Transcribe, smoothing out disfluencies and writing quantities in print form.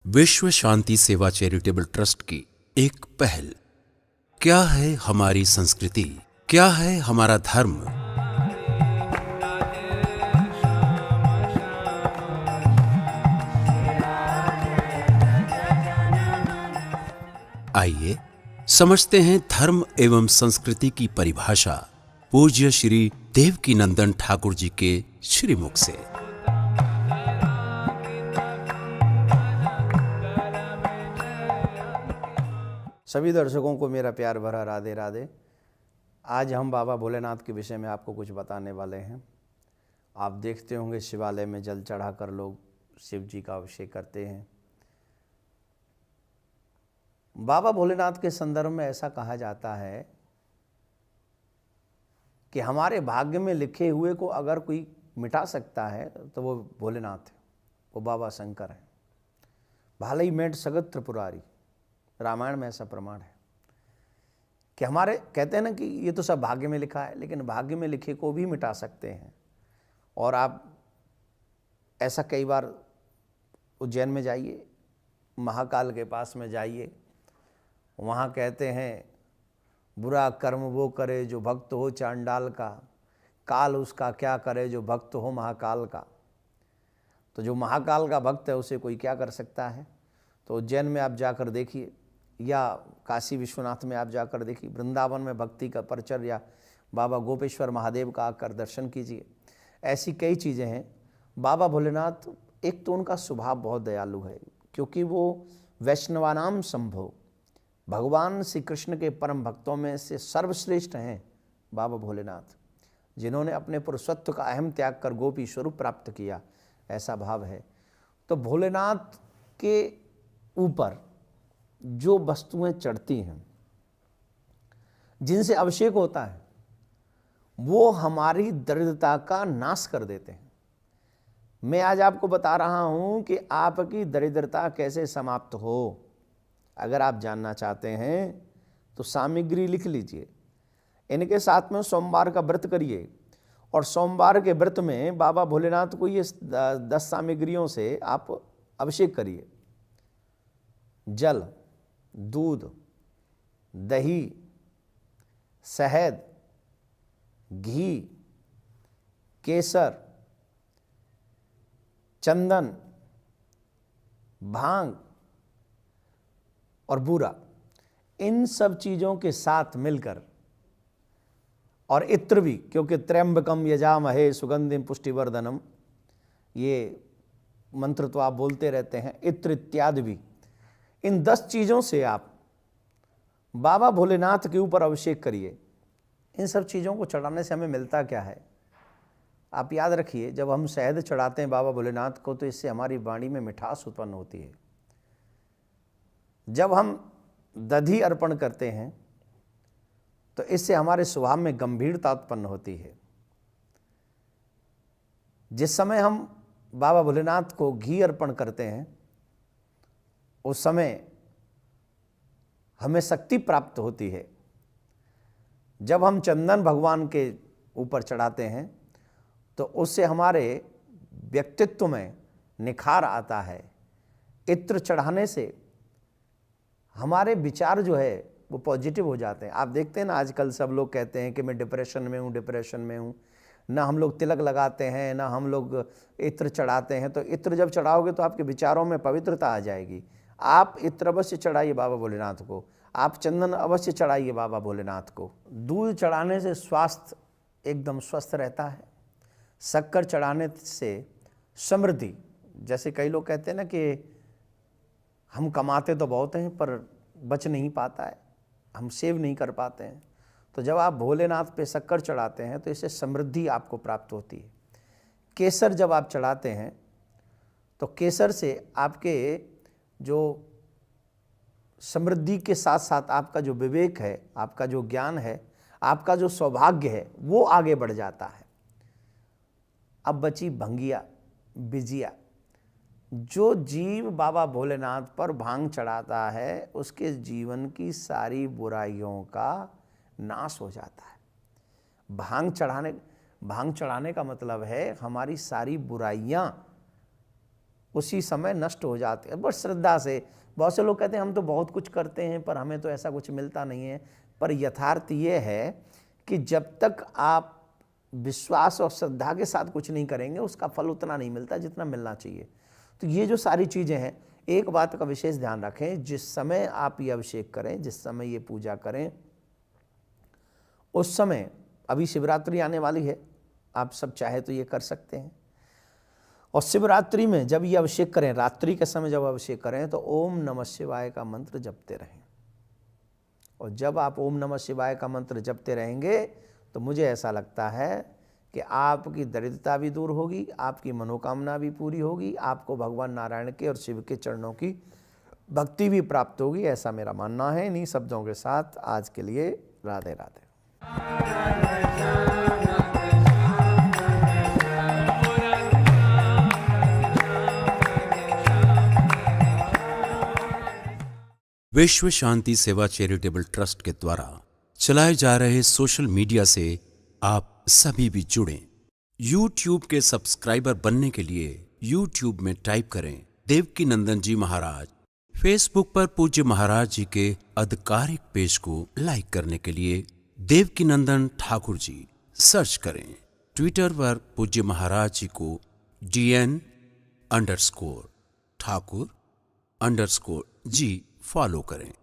विश्व शांति सेवा charitable trust की एक पहल। क्या है हमारी संस्कृति, क्या है हमारा धर्म? आइए समझते हैं धर्म एवं संस्कृति की परिभाषा पूज्य श्री देवकीनंदन ठाकुर जी के श्रीमुख से। सभी दर्शकों को मेरा प्यार भरा राधे राधे। आज हम बाबा भोलेनाथ के विषय में आपको कुछ बताने वाले हैं। आप देखते होंगे शिवालय में जल चढ़ाकर लोग शिव जी का अभिषेक करते हैं। बाबा भोलेनाथ के संदर्भ में ऐसा कहा जाता है कि हमारे भाग्य में लिखे हुए को अगर कोई मिटा सकता है तो वो भोलेनाथ है, वो बाबा शंकर है। भालई मेट सगत त्रिपुरारी, रामायण में ऐसा प्रमाण है कि हमारे कहते हैं ना कि ये तो सब भाग्य में लिखा है, लेकिन भाग्य में लिखे को भी मिटा सकते हैं। और आप ऐसा कई बार उज्जैन में जाइए, महाकाल के पास में जाइए, वहाँ कहते हैं बुरा कर्म वो करे जो भक्त हो चांडाल का, काल उसका क्या करे जो भक्त हो महाकाल का। तो जो महाकाल का भक्त है उसे कोई क्या कर सकता है। तो उज्जैन में आप जाकर देखिए, या काशी विश्वनाथ में आप जाकर देखिए, वृंदावन में भक्ति का परचर, या बाबा गोपेश्वर महादेव का आकर दर्शन कीजिए। ऐसी कई चीज़ें हैं। बाबा भोलेनाथ, एक तो उनका स्वभाव बहुत दयालु है, क्योंकि वो वैष्णवानाम संभव, भगवान श्री कृष्ण के परम भक्तों में से सर्वश्रेष्ठ हैं बाबा भोलेनाथ, जिन्होंने अपने पुरुषत्व का अहम त्याग कर गोपी स्वरूप प्राप्त किया, ऐसा भाव है। तो भोलेनाथ के ऊपर जो वस्तुएं चढ़ती हैं, जिनसे अभिषेक होता है, वो हमारी दरिद्रता का नाश कर देते हैं। मैं आज आपको बता रहा हूं कि आपकी दरिद्रता कैसे समाप्त हो। अगर आप जानना चाहते हैं तो सामग्री लिख लीजिए, इनके साथ में सोमवार का व्रत करिए, और सोमवार के व्रत में बाबा भोलेनाथ को ये 10 सामग्रियों से आप अभिषेक करिए। जल, दूध, दही, शहद, घी, केसर, चंदन, भांग और बूरा, इन सब चीज़ों के साथ मिलकर, और इत्र भी, क्योंकि त्र्यंबकम यजामहे सुगंधिम पुष्टिवर्धनम, ये मंत्र तो आप बोलते रहते हैं, इत्र इत्यादि भी, इन 10 चीज़ों से आप बाबा भोलेनाथ के ऊपर अभिषेक करिए। इन सब चीज़ों को चढ़ाने से हमें मिलता क्या है, आप याद रखिए। जब हम शहद चढ़ाते हैं बाबा भोलेनाथ को, तो इससे हमारी वाणी में मिठास उत्पन्न होती है। जब हम दधी अर्पण करते हैं तो इससे हमारे स्वभाव में गंभीरता उत्पन्न होती है। जिस समय हम बाबा भोलेनाथ को घी अर्पण करते हैं, उस समय हमें शक्ति प्राप्त होती है। जब हम चंदन भगवान के ऊपर चढ़ाते हैं तो उससे हमारे व्यक्तित्व में निखार आता है। इत्र चढ़ाने से हमारे विचार जो है वो पॉजिटिव हो जाते हैं। आप देखते हैं ना, आजकल सब लोग कहते हैं कि मैं डिप्रेशन में हूँ। ना हम लोग तिलक लगाते हैं, ना हम लोग इत्र चढ़ाते हैं। तो इत्र जब चढ़ाओगे तो आपके विचारों में पवित्रता आ जाएगी। आप इत्र अवश्य चढ़ाइए बाबा भोलेनाथ को, आप चंदन अवश्य चढ़ाइए बाबा भोलेनाथ को। दूध चढ़ाने से स्वास्थ्य एकदम स्वस्थ रहता है। शक्कर चढ़ाने से समृद्धि, जैसे कई लोग कहते हैं ना कि हम कमाते तो बहुत हैं पर बच नहीं पाता है, हम सेव नहीं कर पाते हैं। तो जब आप भोलेनाथ पे शक्कर चढ़ाते हैं तो इससे समृद्धि आपको प्राप्त होती है। केसर जब आप चढ़ाते हैं तो केसर से आपके जो समृद्धि के साथ साथ आपका जो विवेक है, आपका जो ज्ञान है, आपका जो सौभाग्य है, वो आगे बढ़ जाता है। अब बची भंगिया, बिजिया। जो जीव बाबा भोलेनाथ पर भांग चढ़ाता है, उसके जीवन की सारी बुराइयों का नाश हो जाता है। भांग चढ़ाने का मतलब है हमारी सारी बुराइयां उसी समय नष्ट हो जाते हैं। बस श्रद्धा से, बहुत से लोग कहते हैं हम तो बहुत कुछ करते हैं पर हमें तो ऐसा कुछ मिलता नहीं है। पर यथार्थ ये है कि जब तक आप विश्वास और श्रद्धा के साथ कुछ नहीं करेंगे उसका फल उतना नहीं मिलता जितना मिलना चाहिए। तो ये जो सारी चीज़ें हैं, एक बात का विशेष ध्यान रखें, जिस समय आप ये अभिषेक करें, जिस समय ये पूजा करें, उस समय, अभी शिवरात्रि आने वाली है, आप सब चाहे तो ये कर सकते हैं। और शिवरात्रि में जब ये अभिषेक करें, रात्रि के समय जब अभिषेक करें, तो ओम नमः शिवाय का मंत्र जपते रहें। और जब आप ओम नमः शिवाय का मंत्र जपते रहेंगे तो मुझे ऐसा लगता है कि आपकी दरिद्रता भी दूर होगी, आपकी मनोकामना भी पूरी होगी, आपको भगवान नारायण के और शिव के चरणों की भक्ति भी प्राप्त होगी, ऐसा मेरा मानना है। इन्हीं शब्दों के साथ आज के लिए राधे राधे। विश्व शांति सेवा चैरिटेबल ट्रस्ट के द्वारा चलाए जा रहे सोशल मीडिया से आप सभी भी जुड़ें। YouTube के सब्सक्राइबर बनने के लिए YouTube में टाइप करें देवकी नंदन जी महाराज। फेसबुक पर पूज्य महाराज जी के आधिकारिक पेज को लाइक करने के लिए देवकी नंदन ठाकुर जी सर्च करें। ट्विटर पर पूज्य महाराज जी को DN_ठाकुर_जी फॉलो करें।